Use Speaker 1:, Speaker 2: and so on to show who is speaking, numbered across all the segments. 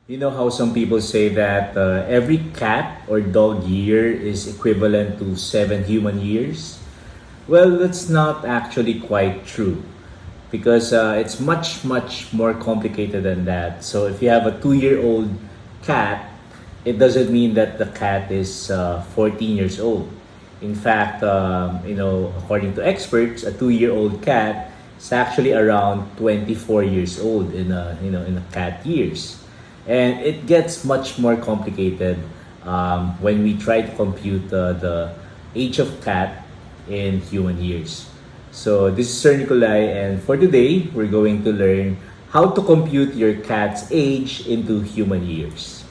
Speaker 1: You know how some people say that every cat or dog year is equivalent to 7 human years? Well, that's not actually quite true because it's much more complicated than that. So if you have a 2-year-old cat, it doesn't mean that the cat is 14 years old. In fact, according to experts, a 2-year-old cat is actually around 24 years old in a cat years. And it gets much more complicated when we try to compute the age of cat in human years. So this is SirNicolay, and for today, we're going to learn how to compute your cat's age into human years.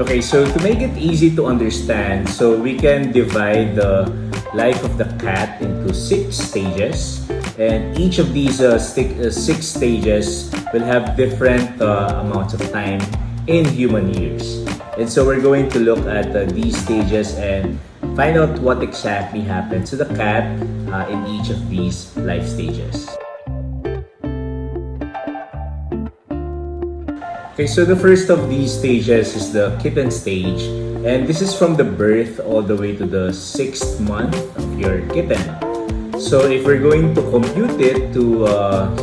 Speaker 1: Okay, so to make it easy to understand, so we can divide the life of the cat into 6 stages, and each of these 6 stages will have different amounts of time in human years. And so we're going to look at these stages and find out what exactly happens to the cat in each of these life stages. Okay, so the first of these stages is the kitten stage, and this is from the birth all the way to the 6th month of your kitten. So if we're going to compute it to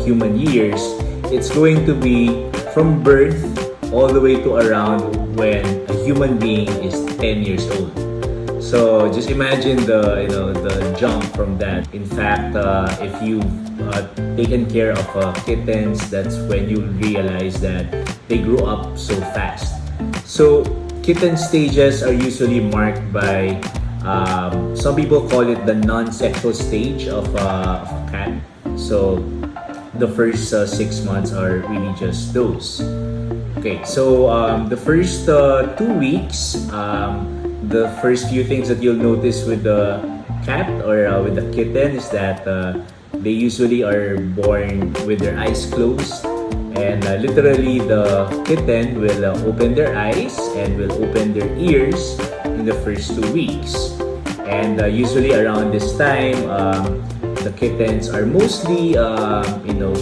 Speaker 1: human years, it's going to be from birth all the way to around when a human being is 10 years old. So just imagine the jump from that. In fact, if you've taken care of kittens, that's when you realize that they grew up so fast. So kitten stages are usually marked by some people call it the non-sexual stage of a cat. So the first 6 months are really just those. Okay, so the first 2 weeks, the first few things that you'll notice with the cat or with the kitten is that they usually are born with their eyes closed, and literally the kitten will open their eyes and will open their ears in the first 2 weeks. And usually around this time, the kittens are mostly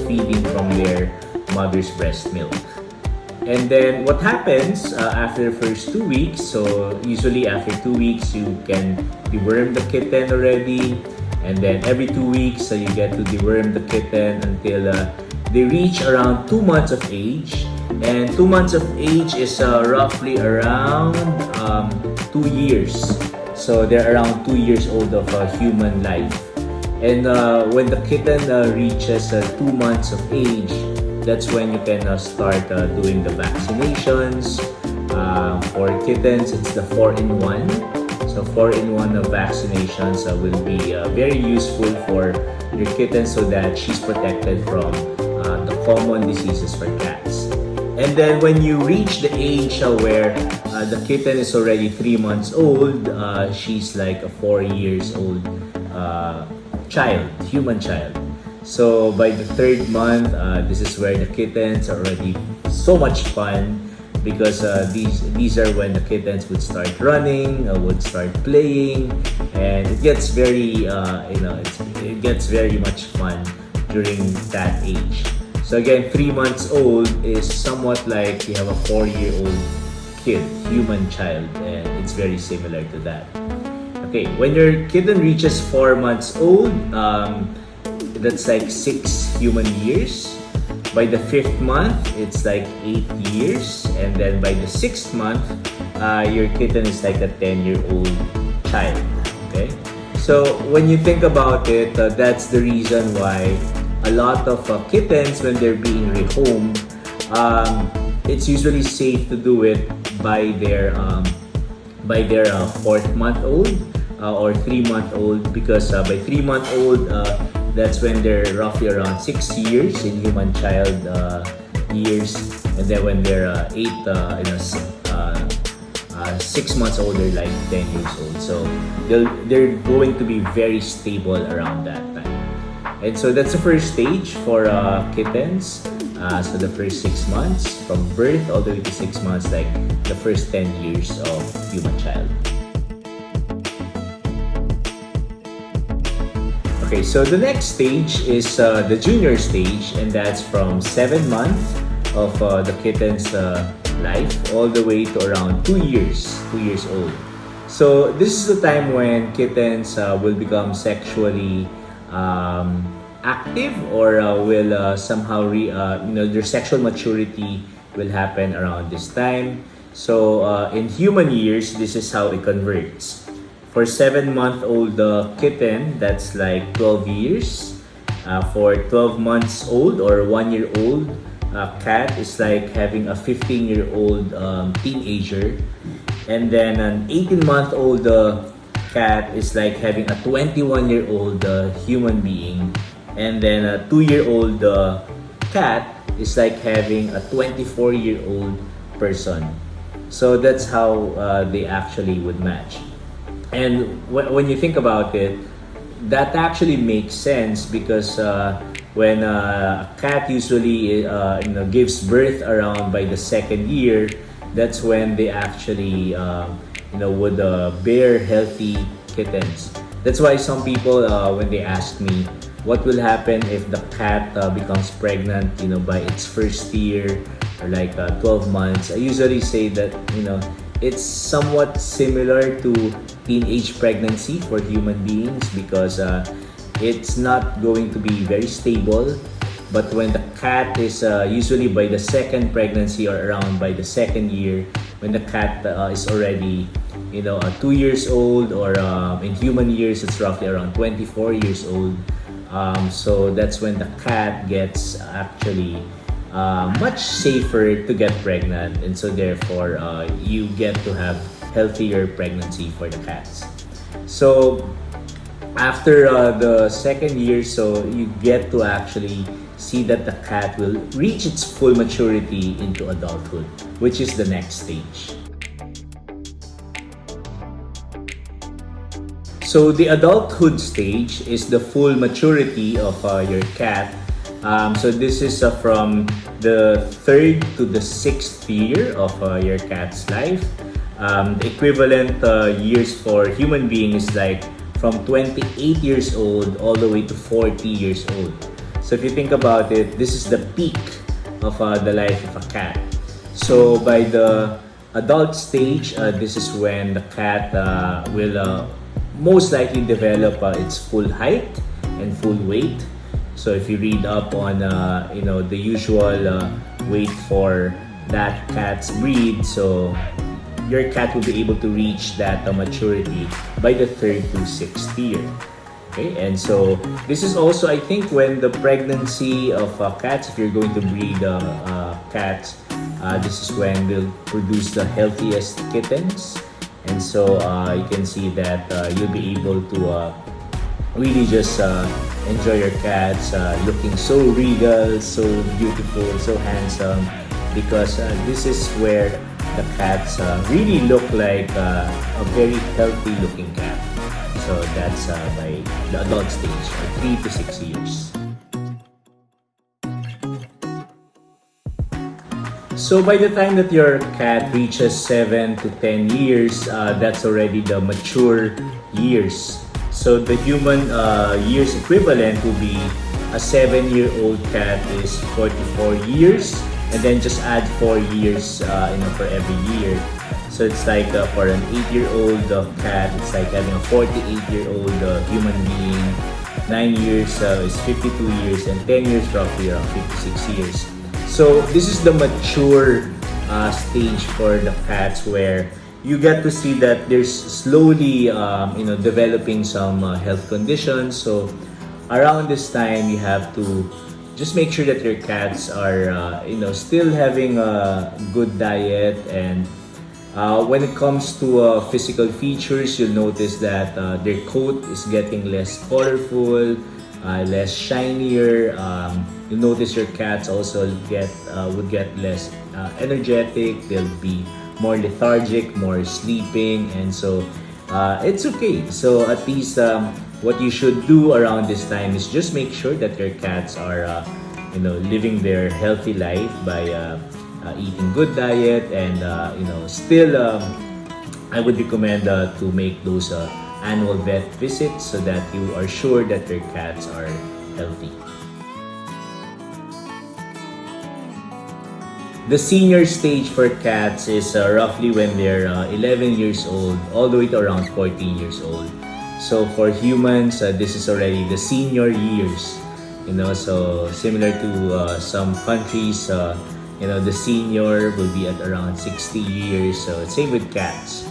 Speaker 1: feeding from their mother's breast milk. And then what happens after the first 2 weeks, so usually after 2 weeks you can deworm the kitten already, and then every 2 weeks you get to deworm the kitten until they reach around 2 months of age. And 2 months of age is roughly around 2 years. So they're around 2 years old of human life. And when the kitten reaches 2 months of age, that's when you can start doing the vaccinations. For kittens, it's the 4-in-1. So 4-in-1 vaccinations will be very useful for your kitten so that she's protected from the common diseases for cats. And then when you reach the age where the kitten is already 3 months old, she's like a 4 years old human child. So by the 3rd month, this is where the kittens are already so much fun, because these are when the kittens would start running, would start playing, and it gets very it gets very much fun during that age. So again, 3 months old is somewhat like you have a 4-year-old kid, human child, and it's very similar to that. Okay, when your kitten reaches 4 months old, that's like 6 human years. By the 5th month, it's like 8 years. And then by the 6th month, your kitten is like a 10-year-old child. Okay? So when you think about it, that's the reason why a lot of kittens, when they're being rehomed, it's usually safe to do it by their 4th month old or 3-month old, because by 3-month old, that's when they're roughly around 6 years in human child years, and then when they're 6 months old, they're like 10 years old. So they're going to be very stable around that time. And so that's the first stage for kittens. So the first 6 months, from birth all the way to 6 months, like the first 10 years of human child. Okay, so the next stage is the junior stage, and that's from 7 months of the kitten's life all the way to around 2 years old. So this is the time when kittens will become sexually active, or will somehow their sexual maturity will happen around this time. So in human years, this is how it converts. For 7-month-old kitten, that's like 12 years. For 12 months old or 1-year-old cat, is like having a 15-year-old teenager. And then an 18-month-old cat is like having a 21-year-old human being. And then a 2-year-old cat is like having a 24-year-old person. So that's how they actually would match. And when you think about it, that actually makes sense, because when a cat usually gives birth around by the 2nd year, that's when they actually would bear healthy kittens. That's why some people, when they ask me what will happen if the cat becomes pregnant, by its first year, or like 12 months, I usually say that it's somewhat similar to teenage pregnancy for human beings, because it's not going to be very stable. But when the cat is usually by the 2nd pregnancy, or around by the 2nd year, when the cat is already 2 years old, or in human years it's roughly around 24 years old. So that's when the cat gets actually much safer to get pregnant, and so therefore you get to have healthier pregnancy for the cats. So after the 2nd year, so you get to actually see that the cat will reach its full maturity into adulthood, which is the next stage. So the adulthood stage is the full maturity of your cat. So this is from the 3rd to the 6th year of your cat's life. The equivalent years for human being is like from 28 years old all the way to 40 years old. So if you think about it, this is the peak of the life of a cat. So by the adult stage, this is when the cat will most likely develop its full height and full weight. So if you read up on the usual weight for that cat's breed, so your cat will be able to reach that maturity by the 3rd to 6th year. Okay, and so this is also, I think, when the pregnancy of cats, if you're going to breed cats, this is when they'll produce the healthiest kittens. And so you can see that you'll be able to really just enjoy your cats looking so regal, so beautiful, so handsome, because this is where the cats really look like a very healthy looking cat. So that's by the adult stage, 3 to 6 years. So by the time that your cat reaches 7 to 10 years, that's already the mature years. So the human years equivalent will be a 7-year-old cat is 44 years, and then just add 4 years for every year. So it's like for an 8-year-old cat, it's like having a 48-year-old human being. 9 years is 52 years, and 10 years roughly around 56 years. So this is the mature stage for the cats, where you get to see that there's slowly developing some health conditions. So around this time, you have to just make sure that your cats are still having a good diet. And when it comes to physical features, you'll notice that their coat is getting less colorful, less shinier. You'll notice your cats also would get less energetic. They'll be more lethargic, more sleeping, and so it's okay. So at least what you should do around this time is just make sure that your cats are living their healthy life by eating good diet, and still I would recommend to make those annual vet visits so that you are sure that your cats are healthy. The senior stage for cats is roughly when they're 11 years old all the way to around 14 years old. So for humans, this is already the senior years. So similar to some countries, the senior will be at around 60 years. So same with cats.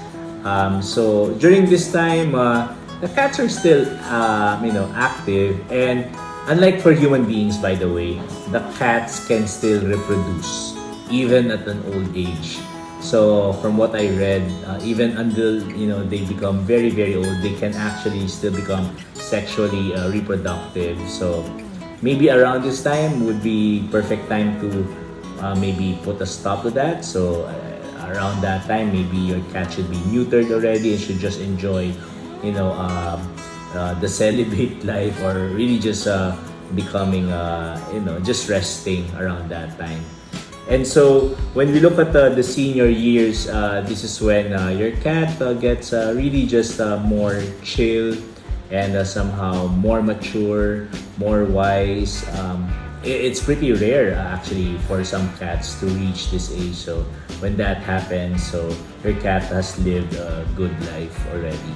Speaker 1: So during this time, the cats are still, active, and unlike for human beings, by the way, the cats can still reproduce even at an old age. So from what I read, even until they become very very old, they can actually still become sexually reproductive. So maybe around this time would be perfect time to maybe put a stop to that. So around that time, maybe your cat should be neutered already and should just enjoy, the celibate life, or really just becoming, just resting around that time. And so when we look at the senior years, this is when your cat gets really just more chill and somehow more mature, more wise. It's pretty rare actually for some cats to reach this age. So when that happens, so your cat has lived a good life already.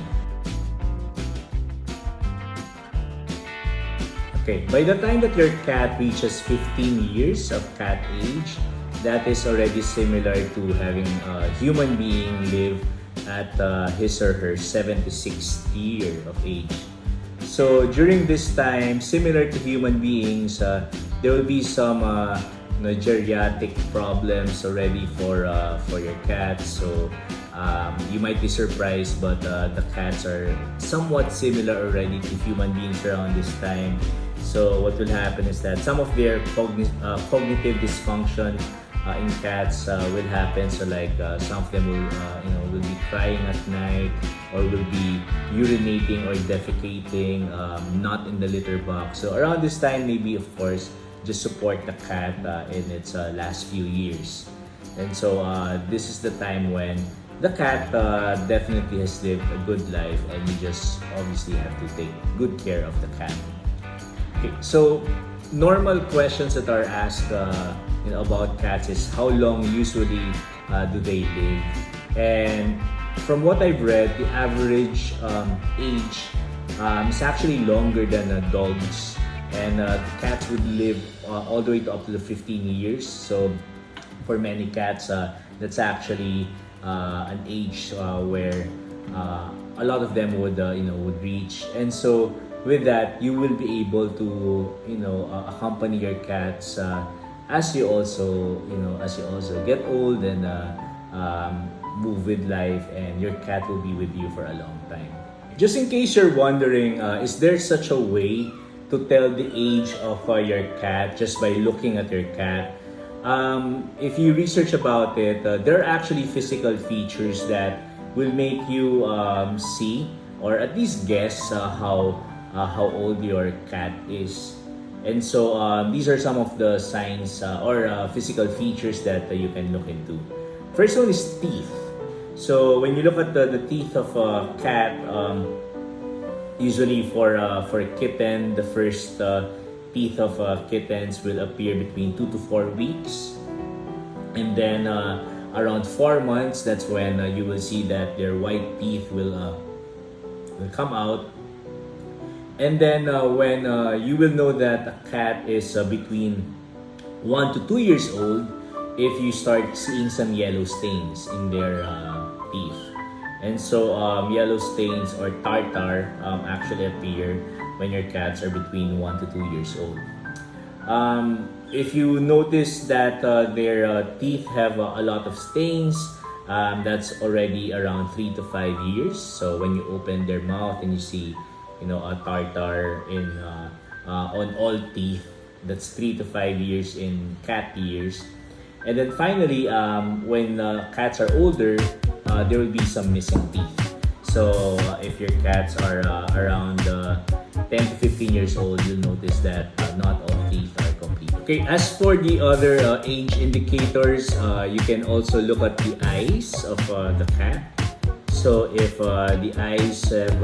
Speaker 1: Okay, by the time that your cat reaches 15 years of cat age, that is already similar to having a human being live at his or her 76th year of age. So during this time, similar to human beings, there will be some geriatric problems already for your cats. So you might be surprised, but the cats are somewhat similar already to human beings around this time. So what will happen is that some of their cognitive dysfunction in cats will happen. So like some of them will be crying at night, or will be urinating or defecating, not in the litter box. So around this time, maybe of course just support the cat in its last few years. And so this is the time when the cat definitely has lived a good life, and you just obviously have to take good care of the cat. Okay, so normal questions that are asked about cats is how long usually do they live? And from what I've read, the average age is actually longer than dogs, and cats would live all the way to up to the 15 years. So for many cats, that's actually an age where a lot of them would reach. And so with that, you will be able to accompany your cats as you also get old and move with life, and your cat will be with you for a long time. Just in case you're wondering, is there such a way to tell the age of your cat just by looking at your cat? If you research about it, there are actually physical features that will make you see, or at least guess how old your cat is. And so these are some of the signs or physical features that you can look into. First one is teeth. So when you look at the teeth of a cat, usually for a kitten, the first teeth of kittens will appear between 2 to 4 weeks. And then around 4 months, that's when you will see that their white teeth will come out. And then when you will know that a cat is between 1 to 2 years old, if you start seeing some yellow stains in their teeth. And so yellow stains or tartar actually appear when your cats are between 1 to 2 years old. If you notice that their teeth have a lot of stains, that's already around 3 to 5 years. So when you open their mouth and you see a tartar on all teeth, that's 3 to 5 years in cat years. And then finally, when cats are older, there will be some missing teeth. So if your cats are around 10 to 15 years old, you'll notice that not all teeth are complete. Okay, as for the other age indicators, you can also look at the eyes of the cat. So if the eyes have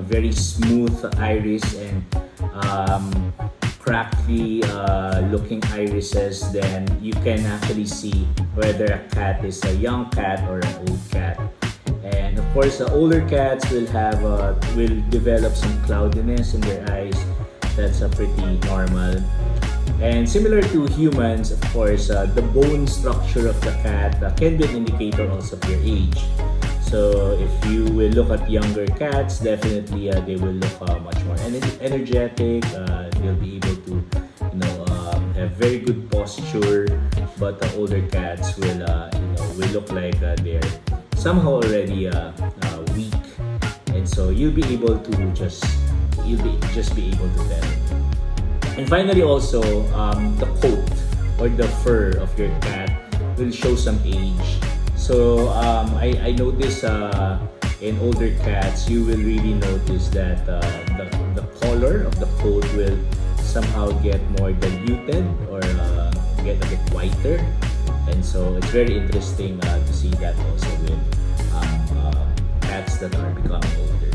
Speaker 1: very smooth iris and crackly looking irises, then you can actually see whether a cat is a young cat or an old cat. And of course, the older cats will develop some cloudiness in their eyes. That's pretty normal. And similar to humans, of course, the bone structure of the cat can be an indicator also of your age. So if you will look at younger cats, definitely they will look much more energetic. They'll be able to, have very good posture. But the older cats will look like they're somehow already weak, and so you'll be able to just be able to tell. And finally, also the coat or the fur of your cat will show some age. So I notice in older cats, you will really notice that the color of the coat will somehow get more diluted or get a bit whiter. And so it's very interesting to see that also with cats that are becoming older.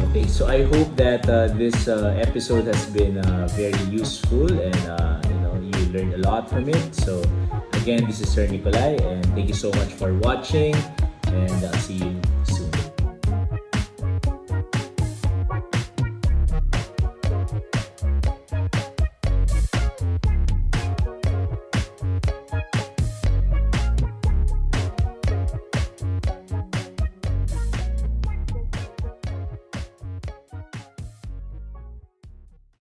Speaker 1: Okay, so I hope that this episode has been very useful and you learned a lot from it. So again, this is SirNicolay, and thank you so much for watching, and I'll see you